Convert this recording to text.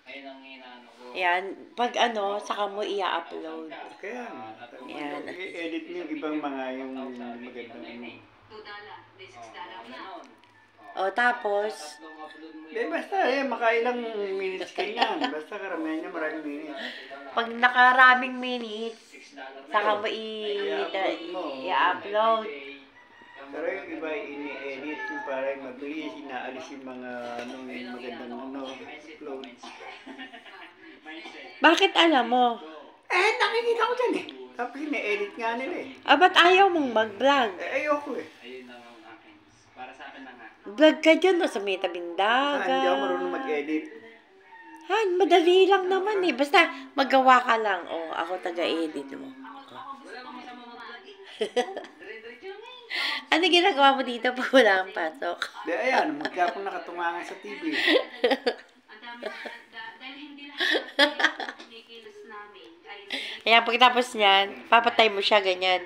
Ayun ang inaano ko. Yan. Pag ano, saka mo i-upload. Kaya nga. Yan. I-edit mo yung ibang mga yung magandang ano. O, tapos, Basta makailang minutes ka yan. Basta karamihan niya maraming minutes. pag nakaraming minutes, saka mo i-upload. Pero yung iba ini-edit yung parang mabilis, inaalis yung mga magandang upload. Bakit alam mo? Nakikita ko dyan eh. Tapos ini-edit nga nila eh. Ba't ayaw mong mag-vlog? Ayoko eh. Ayun lang ang akin. Para sa akin na nga. Vlog ka dyan, o sa may tabing dagat. Hindi ako marunong mag-edit. Han, madali lang naman eh. Basta magawa ka lang. O, ako taga-edit mo. Wala kang masama mag-vlog eh. Dire-diretso lang eh. Ano ginagawa mo dito pag wala kang pasok? Di ayan, magkaya akong nakatungangan sa TV. Dahil hindi lahat ng kinikilos namin ay Ayan, pagkatapos niyan, papatay mo siya ganyan.